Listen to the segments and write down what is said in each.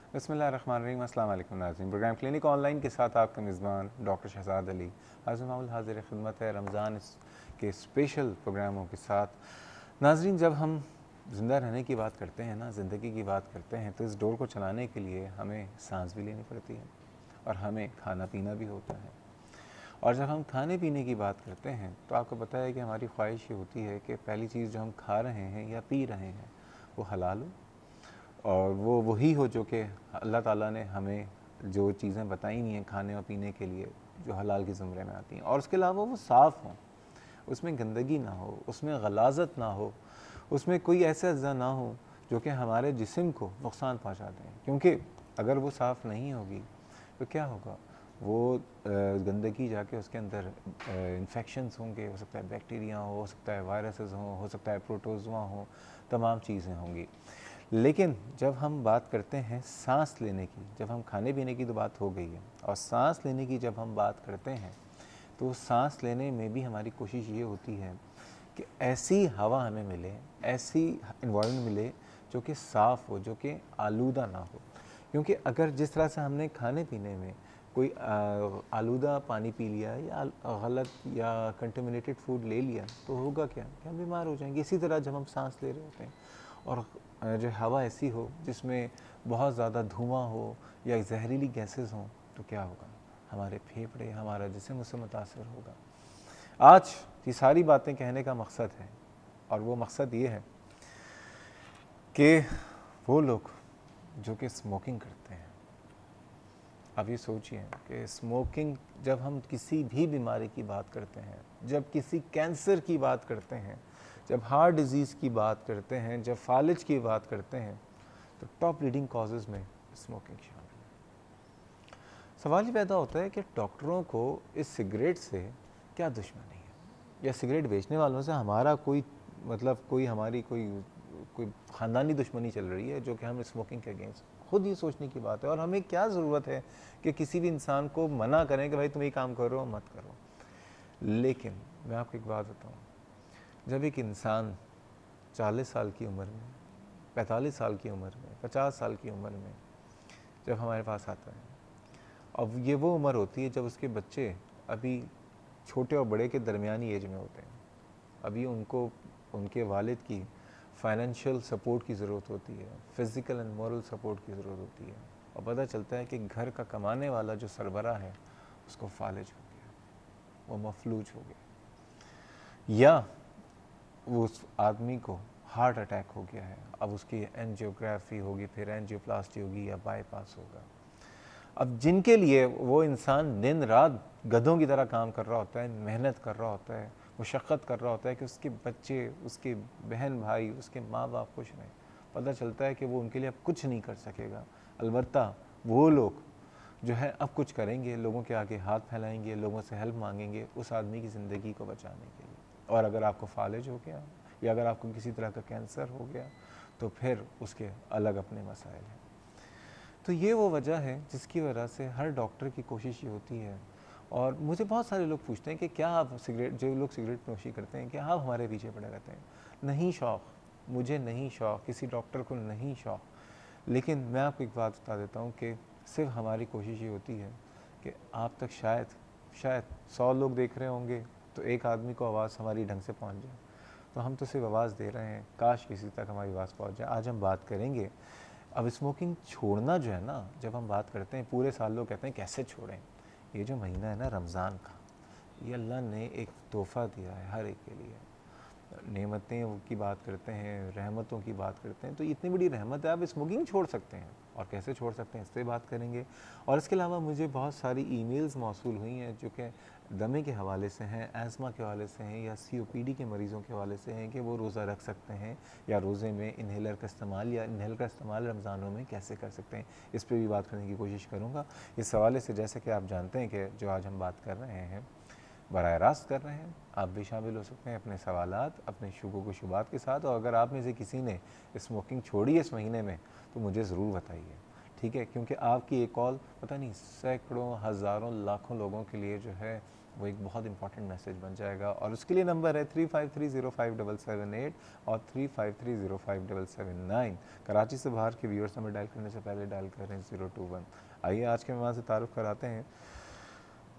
बिस्मिल्लाहिर्रहमानिर्रहीम। अस्सलाम वालेकुम नाज़रीन। प्रोग्राम क्लिनिक ऑनलाइन के साथ आपका मेज़बान डॉक्टर शहजाद अली हाज़िर खिदमत है रमज़ान के स्पेशल प्रोग्रामों के साथ। नाज़रीन, जब हम ज़िंदा रहने की बात करते हैं ना, ज़िंदगी की बात करते हैं, तो इस डोर को चलाने के लिए हमें सांस भी लेनी पड़ती है और हमें खाना पीना भी होता है। और जब हम खाने पीने की बात करते हैं तो आपको पता है कि हमारी ख्वाहिश ये होती है कि पहली चीज़ जो हम खा रहे हैं या पी रहे हैं वो हलाल हो, और वो वही हो जो कि अल्लाह ताला ने हमें जो चीज़ें बताई नहीं हैं खाने और पीने के लिए, जो हलाल के ज़ुमरे में आती हैं, और उसके अलावा वो साफ़ हों, उसमें गंदगी ना हो, उसमें गलाज़त ना हो, उसमें कोई ऐसा अज़्ज़ा ना हो जो कि हमारे जिस्म को नुकसान पहुंचा दें। क्योंकि अगर वो साफ़ नहीं होगी तो क्या होगा, वो गंदगी जाके उसके अंदर इन्फेक्शंस होंगे, हो सकता है बैक्टीरिया हो सकता है वायरसेस हो सकता है प्रोटोज़ोआ हो, तमाम चीज़ें होंगी। लेकिन जब हम बात करते हैं सांस लेने की, जब हम खाने पीने की तो बात हो गई है, और सांस लेने की जब हम बात करते हैं तो सांस लेने में भी हमारी कोशिश ये होती है कि ऐसी हवा हमें मिले, ऐसी इन्वायरमेंट मिले जो कि साफ़ हो, जो कि आलूदा ना हो। क्योंकि अगर जिस तरह से हमने खाने पीने में कोई आलूदा पानी पी लिया या गलत या कंटेमिनेटेड फूड ले लिया तो होगा क्या कि हम बीमार हो जाएंगे। इसी तरह जब हम सांस ले रहे होते हैं और जो हवा ऐसी हो जिसमें बहुत ज़्यादा धुआं हो या जहरीली गैसेस हों तो क्या होगा, हमारे फेफड़े, हमारा जिस्म उससे मुतासर होगा। आज ये सारी बातें कहने का मकसद है, और वो मकसद ये है कि वो लोग जो कि स्मोकिंग करते हैं, अब ये सोचिए कि स्मोकिंग, जब हम किसी भी बीमारी की बात करते हैं, जब किसी कैंसर की बात करते हैं, जब हार्ट डिजीज़ की बात करते हैं, जब फालिज की बात करते हैं, तो टॉप लीडिंग कॉजेज़ में स्मोकिंग शामिल है। सवाल ये पैदा होता है कि डॉक्टरों को इस सिगरेट से क्या दुश्मनी है, या सिगरेट बेचने वालों से हमारा कोई मतलब कोई हमारी कोई ख़ानदानी दुश्मनी चल रही है जो कि हम स्मोकिंग के अगेंस्ट। खुद ये सोचने की बात है, और हमें क्या ज़रूरत है कि किसी भी इंसान को मना करें कि भाई तुम ये काम करो मत करो। लेकिन मैं आपको एक बात बताऊँ, जब एक इंसान 40 साल की उम्र में, 45 साल की उम्र में, 50 साल की उम्र में जब हमारे पास आता है, अब ये वो उम्र होती है जब उसके बच्चे अभी छोटे और बड़े के दरमियानी एज में होते हैं। अभी उनको उनके वालिद की फाइनेंशियल सपोर्ट की ज़रूरत होती है, फ़िज़िकल एंड मॉरल सपोर्ट की ज़रूरत होती है, और पता चलता है कि घर का कमाने वाला जो सरबरा है उसको फालिज हो गया, वो मफलूज हो गया, या वो उस आदमी को हार्ट अटैक हो गया है, अब उसकी एंजियोग्राफी होगी, फिर एंजियोप्लास्टी होगी या बाईपास होगा। अब जिनके लिए वो इंसान दिन रात गधों की तरह काम कर रहा होता है, मेहनत कर रहा होता है, मुशक्क़त कर रहा होता है कि उसके बच्चे, उसके बहन भाई, उसके माँ बाप खुश रहें, पता चलता है कि वो उनके लिए अब कुछ नहीं कर सकेगा। अलबत्ता वो लोग जो है अब कुछ करेंगे, लोगों के आगे हाथ फैलाएंगे, लोगों से हेल्प मांगेंगे उस आदमी की ज़िंदगी को बचाने के लिए। और अगर आपको फालिज हो गया या अगर आपको किसी तरह का कैंसर हो गया तो फिर उसके अलग अपने मसाइल हैं। तो ये वो वजह है जिसकी वजह से हर डॉक्टर की कोशिश ये होती है। और मुझे बहुत सारे लोग पूछते हैं कि क्या आप सिगरेट, जो लोग सिगरेट नोशी करते हैं, क्या आप हमारे पीछे पड़े रहते हैं? नहीं शौक़, मुझे नहीं शौक़, किसी डॉक्टर को नहीं शौक़। लेकिन मैं आपको एक बात बता देता हूँ कि सिर्फ हमारी कोशिश ये होती है कि आप तक शायद 100 लोग देख रहे होंगे तो एक आदमी को आवाज़ हमारी ढंग से पहुँच जाए। तो हम तो सिर्फ आवाज़ दे रहे हैं, काश किसी तक हमारी आवाज़ पहुँच जाए। आज हम बात करेंगे, अब स्मोकिंग छोड़ना जो है ना, जब हम बात करते हैं पूरे साल लोग कहते हैं कैसे छोड़ें। ये जो महीना है ना रमज़ान का, ये अल्लाह ने एक तोहफ़ा दिया है हर एक के लिए। नेमतें की बात करते हैं, रहमतों की बात करते हैं, तो इतनी बड़ी रहमत है, आप स्मोकिंग छोड़ सकते हैं, और कैसे छोड़ सकते हैं इस पर बात करेंगे। और इसके अलावा मुझे बहुत सारी ईमेल्स मौसूल हुई हैं जो कि दमे के हवाले से हैं, एज़मा के हवाले से हैं, या COPD के मरीज़ों के हवाले से हैं कि वो रोज़ा रख सकते हैं या रोज़े में इन्हेलर का इस्तेमाल या इन्हेलर का इस्तेमाल रमज़ानों में कैसे कर सकते हैं। इस पर भी बात करने की कोशिश करूँगा। इस हवाले से जैसे कि आप जानते हैं कि जो आज हम बात कर रहे हैं बराह रास्त कर रहे हैं, आप भी शामिल हो सकते हैं अपने सवालात, अपने शुबों को शुबात के साथ। और अगर आप में से किसी ने स्मोकिंग छोड़ी है इस महीने में तो मुझे ज़रूर बताइए, ठीक है? क्योंकि आपकी एक कॉल पता नहीं सैकड़ों, हज़ारों, लाखों लोगों के लिए जो है वो एक बहुत इंपॉर्टेंट मैसेज बन जाएगा। और उसके लिए नंबर है 35305778 और 35305779। कराची से बाहर के व्यूअर्स नंबर डायल करने से पहले डायल करें 021। आइए आज के मेहमान से तारुफ कराते हैं।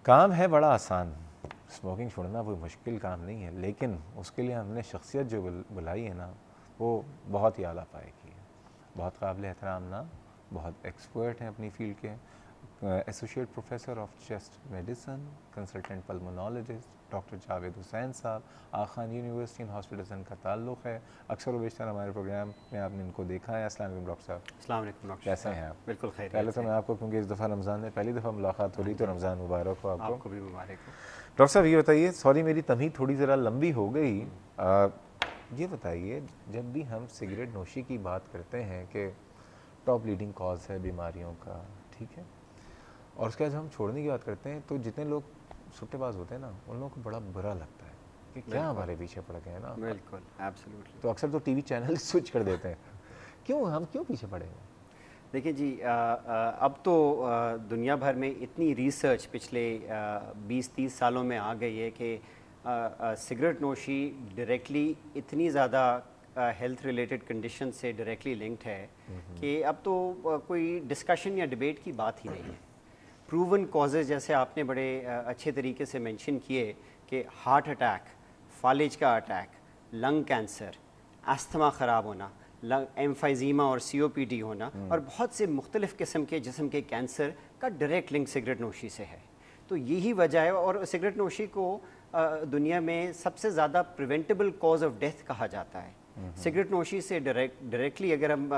काम है बड़ा आसान, स्मोकिंग छोड़ना कोई मुश्किल काम नहीं है, लेकिन उसके लिए हमने शख्सियत जो बुलाई है ना, वो बहुत ही आला पाए की है, बहुत काबिल एहतराम ना, बहुत एक्सपर्ट हैं अपनी फील्ड के, associate professor of chest medicine, consultant pulmonologist doctor Javed Hussain साहब। आगा खान यूनिवर्सिटी एंड हॉस्पिटल से इनका ताल्लुक़ है। अक्सर व बेशतर हमारे प्रोग्राम में आपने इनको देखा है। अस्सलाम वालेकुम डॉक्टर साहब। अस्सलाम वालेकुम डॉक्टर कैसे साहब। हैं आप? बिल्कुल खैरियत पहले तो से। मैं आपको, क्योंकि इस दफ़ा रमज़ान में पहली दफ़ा मुलाकात हो रही, तो रमज़ान मुबारक हो आपको। आपको भी मुबारक हो। डॉक्टर साहब ये बताइए, सॉरी मेरी तमहीद थोड़ी ज़रा लंबी हो गई, ये बताइए जब भी हम सिगरेट नोशी की बात करते हैं कि टॉप लीडिंग कॉज है बीमारियों का, ठीक है, और उसके बाद जब हम छोड़ने की बात करते हैं तो जितने लोग सुट्टेबाज होते हैं ना, उन लोगों को बड़ा बुरा लगता है कि क्या हमारे पीछे पड़ गए हैं ना। बिल्कुल, एब्सोल्युटली। तो अक्सर तो टीवी चैनल स्विच कर देते हैं। हम क्यों पीछे पड़े हैं? देखिए जी, अब तो दुनिया भर में इतनी रिसर्च पिछले 20-30 सालों में आ गई है कि सिगरेट नोशी डायरेक्टली इतनी ज़्यादा हेल्थ रिलेटेड कंडीशन से डायरेक्टली लिंक्ड है कि अब तो कोई डिस्कशन या डिबेट की बात ही नहीं है। प्रूवन कॉजेज़ जैसे आपने बड़े अच्छे तरीके से मेंशन किए कि हार्ट अटैक, फालिज का अटैक, लंग कैंसर, अस्थमा ख़राब होना, एम्फाइजीमा और COPD होना, और बहुत से मुख्तलिफ़ किस्म के जिस्म के कैंसर का डायरेक्ट लिंक सिगरेट नोशी से है। तो यही वजह है, और सिगरेट नोशी को दुनिया में सबसे ज़्यादा प्रिवेंटेबल कॉज ऑफ डेथ कहा जाता है। सिगरेट नोशी से डायरेक्टली अगर हम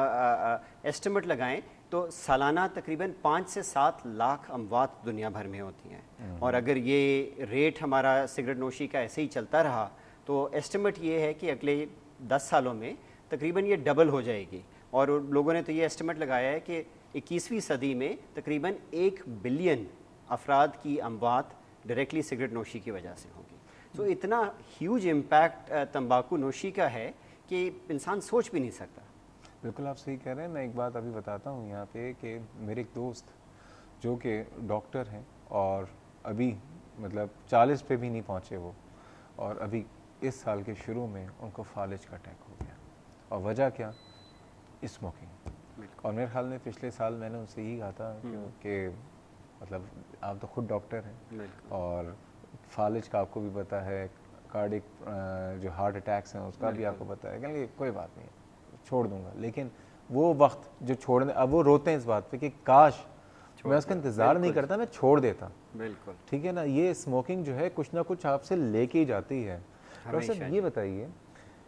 एस्टिमेट लगाएं तो सालाना तकरीबन 5 से 7 लाख अमवात दुनिया भर में होती हैं, और अगर ये रेट हमारा सिगरेट नोशी का ऐसे ही चलता रहा तो एस्टिमेट ये है कि अगले 10 सालों में तकरीबन ये डबल हो जाएगी। और लोगों ने तो ये एस्टिमेट लगाया है कि 21वीं सदी में तकरीबन 1 बिलियन अफराद की अमवात डायरेक्टली सिगरेट नोशी की वजह से होगी। तो इतना ह्यूज इम्पैक्ट तंबाकू नोशी का है कि इंसान सोच भी नहीं सकता। बिल्कुल आप सही कह रहे हैं। मैं एक बात अभी बताता हूँ यहाँ पे कि मेरे एक दोस्त जो कि डॉक्टर हैं और अभी मतलब 40 पे भी नहीं पहुँचे वो, और अभी इस साल के शुरू में उनको फालिज का अटैक हो गया। और वजह क्या? स्मोकिंग। और मेरे ख्याल में पिछले साल मैंने उनसे यही कहा था कि मतलब आप तो खुद डॉक्टर हैं और फालिज का आपको भी पता है, कार्डिक जो हार्ट अटैक्स हैं उसका भी आपको पता है, कहेंगे कोई बात नहीं छोड़ दूंगा। लेकिन वो वक्त जो छोड़ने, अब वो रोते हैं इस बात पे कि काश मैं उसका इंतज़ार नहीं करता, मैं छोड़ देता। बिल्कुल ठीक है ना। ये स्मोकिंग जो है कुछ ना कुछ आपसे लेके ही जाती है। डॉक्टर साहब ये बताइए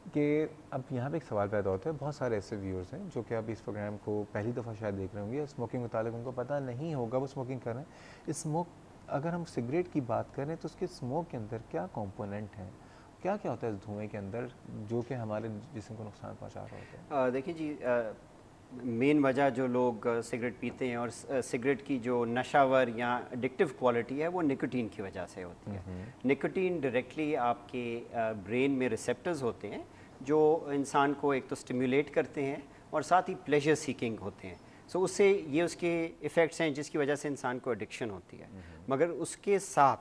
कि अब यहाँ पे एक सवाल पैदा होता है, बहुत सारे ऐसे व्यूअर्स हैं जो कि अब इस प्रोग्राम को पहली दफ़ा शायद देख रहे होंगे, स्मोकिंग के मुतालिक उनको पता नहीं होगा, वो स्मोकिंग कर रहे हैं। स्मोक, अगर हम सिगरेट की बात करें तो उसके स्मोक के अंदर क्या कंपोनेंट हैं, क्या क्या होता है इस धुएं के अंदर जो कि हमारे जिस्म को नुकसान पहुंचा रहा होता है? देखिए जी, मेन वजह जो लोग सिगरेट पीते हैं और सिगरेट की जो नशावर या एडिक्टिव क्वालिटी है वो निकोटीन की वजह से होती है। निकोटीन डायरेक्टली आपके ब्रेन में रिसेप्टर्स होते हैं जो इंसान को एक तो स्टिमुलेट करते हैं और साथ ही प्लेजर सीकिंग होते हैं। सो उससे ये उसके इफ़ेक्ट्स हैं जिसकी वजह से इंसान को एडिक्शन होती है। मगर उसके साथ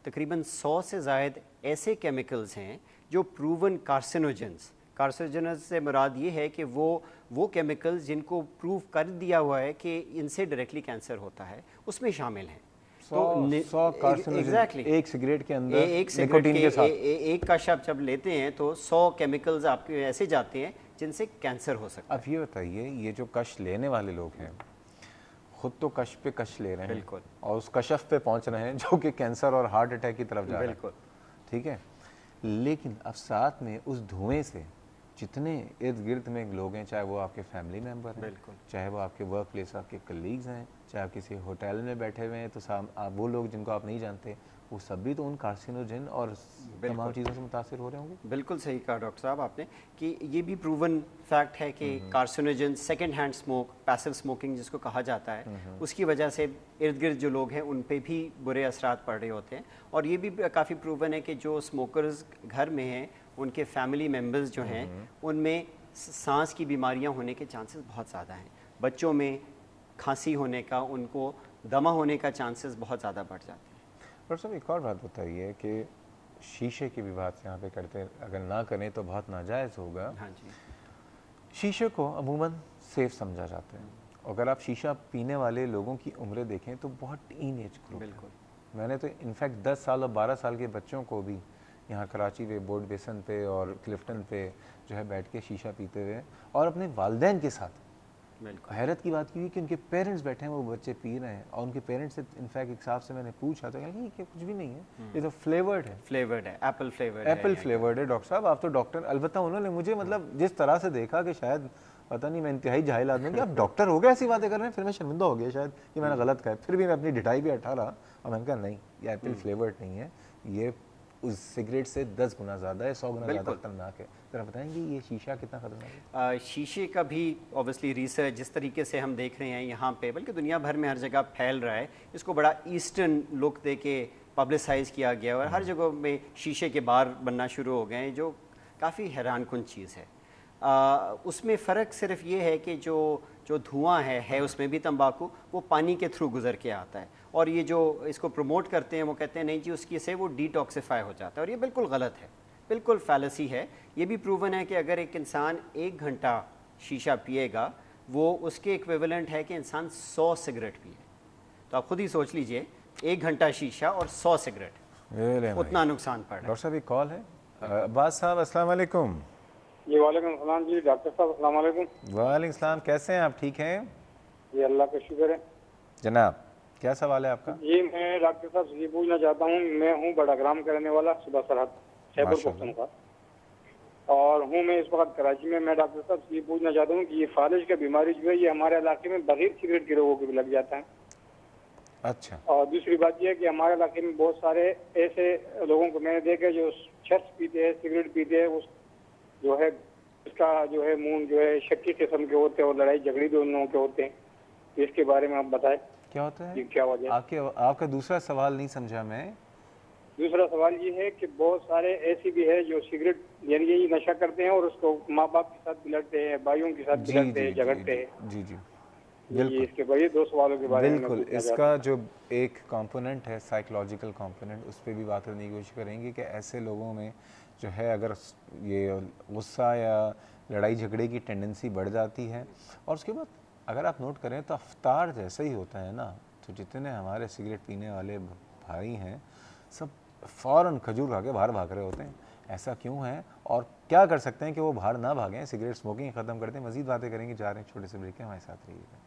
तकरीबन 100 से ज़ायद ऐसे केमिकल्स हैं जो प्रूवन कार्सिनोजेंस, कार्सिनोजेंस से मुराद ये है कि वो केमिकल्स जिनको प्रूव कर दिया हुआ है कि इनसे डायरेक्टली कैंसर होता है, उसमें शामिल हैं। 100 कार्सिनोजेन एक सिगरेट के अंदर, एक निकोटीन के साथ एक का शब्द जब लेते हैं तो 100 केमिकल्स आपके ऐसे जाते हैं जिनसे कैंसर हो सकता है। अब ये बताइए, ये जो कश लेने वाले लोग हैं खुद तो कश पे कश ले रहे हैं, बिल्कुल, और उस कशफ पे पहुंच रहे हैं जो कि कैंसर और हार्ट अटैक की तरफ जा रहे हैं, बिल्कुल, ठीक है। लेकिन अब साथ में उस धुएं से जितने इर्द गिर्द में लोग हैं, चाहे वो आपके फैमिली मेम्बर हैं, चाहे वो आपके वर्क प्लेस आपके कलीग्स हैं, चाहे आप किसी होटल में बैठे हुए हैं, तो आप वो लोग जिनको आप नहीं जानते, वो सब भी तो उन कार्सिनोजेन और तमाम चीज़ों से मुतासिर हो रहे होंगे। बिल्कुल सही कहा डॉक्टर साहब आपने कि ये भी प्रूवन फैक्ट है कि carcinogen, second hand smoke, passive smoking जिसको कहा जाता है, उसकी वजह से इर्द गिर्द जो लोग हैं उन पे भी बुरे असरात पड़ रहे होते हैं। और ये भी काफ़ी प्रूवन है कि जो स्मोकर्स घर में हैं उनके फैमिली मेम्बर्स जो हैं उनमें सांस की बीमारियां होने के चांसेस बहुत ज़्यादा हैं। बच्चों में खांसी होने का, उनको दमा होने का चांसेस बहुत ज़्यादा बढ़ जाते हैं। और सब एक और बात बताइए कि शीशे की भी बात यहाँ पे करते हैं, अगर ना करें तो बहुत नाजायज़ होगा। हाँ जी। शीशे को अमूमन सेफ समझा जाता है। अगर आप शीशा पीने वाले लोगों की उम्रें देखें तो बहुत टीन एज ग्रुप है। बिल्कुल। मैंने तो इनफैक्ट 10 साल और 12 साल के बच्चों को भी यहाँ कराची वे बोर्ड बेसन पे और क्लिफ्टन पे जो है बैठ के शीशा पीते हुए और अपने वालदैन के साथ, बिल्कुल। हैरत की बात की कि उनके पेरेंट्स बैठे हैं, वो बच्चे पी रहे हैं और उनके पेरेंट्स से इनफैक्ट एक साहब से मैंने पूछा तो कहते कि कुछ भी नहीं है, ये तो फ्लेवर्ड है, फ्लेवर्ड है, एप्पल फ्लेवर्ड एप्पल फ्लेवर्ड है। डॉक्टर साहब आप तो डॉक्टर, अलबत्ता उन्होंने मुझे मतलब जिस तरह से देखा कि शायद पता नहीं मैं इंतहाई जाहिल आदमी कि आप डॉक्टर हो गए ऐसी बातें कर रहे हैं, फिर मैं शर्मिंदा हो गया शायद कि मैंने गलत कहा। फिर भी मैं अपनी डिटाई भी हटा रहा और मैंने कहा नहीं, ये एप्पल फ्लेवर्ड नहीं है, ये उस सिगरेट से 10 गुना ज़्यादा है, 100 गुना ज़्यादा खतरनाक है। ज़रा बताएंगे ये शीशा कितना खतरनाक है? शीशे का भी ऑब्वियसली रिसर्च जिस तरीके से हम देख रहे हैं यहाँ पे, बल्कि दुनिया भर में हर जगह फैल रहा है, इसको बड़ा ईस्टर्न लुक दे के पब्लिसाइज किया गया और हर जगह में शीशे के बार बनना शुरू हो गए हैं, जो काफ़ी हैरानकुन चीज़ है। उसमें फ़र्क सिर्फ ये है कि जो धुआं है उसमें भी तंबाकू, वो पानी के थ्रू गुजर के आता है, और ये जो इसको प्रमोट करते हैं वो कहते हैं नहीं जी उसकी से वो डिटॉक्सिफाई हो जाता है, और ये बिल्कुल गलत है, बिल्कुल फैलेसी है। ये भी प्रूवन है कि अगर एक इंसान 1 घंटा शीशा पिएगा वो उसके इक्विवेलेंट है कि इंसान 100 सिगरेट पिए। तो आप खुद ही सोच लीजिए 1 घंटा शीशा और 100 सिगरेट, उतना नुकसान पड़ रहा है। डॉक्टर साहब एक कॉल है। अब्बास साहब अस्सलाम वालेकुम। जी वालेकुम सलाम जी। डॉक्टर साहब अस्सलाम वालेकुम। वालेकुम सलाम, कैसे हैं आप? ठीक हैं जी अल्लाह का शुक्र है जनाब, क्या सवाल है आपका? जी मैं डॉक्टर साहब से ये पूछना चाहता हूँ, मैं हूँ बड़ाग्राम का रहने वाला, सुबह सरहद खैबर माशाअल्लाह। पख्तूनख्वा, और हूँ मैं इस वक्त कराची में। मैं डॉक्टर साहब से ये पूछना चाहता हूँ कि ये फालिज का बीमारी जो है ये हमारे इलाके में बगैर सिगरेट के लोगों को भी लग जाता है। अच्छा। और दूसरी बात यह है कि हमारे इलाके में बहुत सारे ऐसे लोगों को मैंने देखा जो चर्च पीते हैं, सिगरेट पीते हैं, उस जो है उसका जो है मुंह जो है शक्की किस्म के होते हैं और लड़ाई झगड़ी दोनों के होते हैं। तो इसके बारे में आप बताएं क्या होता है? क्या वजह? आपका दूसरा सवाल नहीं समझा मैं। दूसरा सवाल ये है कि बहुत सारे ऐसी भी है जो सिगरेट यानी यही नशा करते हैं और उसको माँ बाप के साथ बिलड़ते हैं, भाइयों के साथ बिलड़ते हैं, झगड़ते हैं। जी जी बिल्कुल। इसके बारे 2 सवालों के बारे में बिल्कुल, इसका जो एक कंपोनेंट है साइकोलॉजिकल कंपोनेंट, उस पर भी बात करने की कोशिश करेंगे कि ऐसे लोगों में जो है अगर ये गुस्सा या लड़ाई झगड़े की टेंडेंसी बढ़ जाती है, और उसके बाद अगर आप नोट करें तो अफ्तार जैसे ही होता है ना, तो जितने हमारे सिगरेट पीने वाले भाई हैं सब फ़ौरन खजूर खा के बाहर भाग रहे होते हैं। ऐसा क्यों है और क्या कर सकते हैं कि वो बाहर ना भागें, सिगरेट स्मोकिंग ख़त्म करते हैं? मज़ीद बातें करेंगे, जा रहे हैं छोटे से ब्रेक के, हमारे साथ रहिएगा।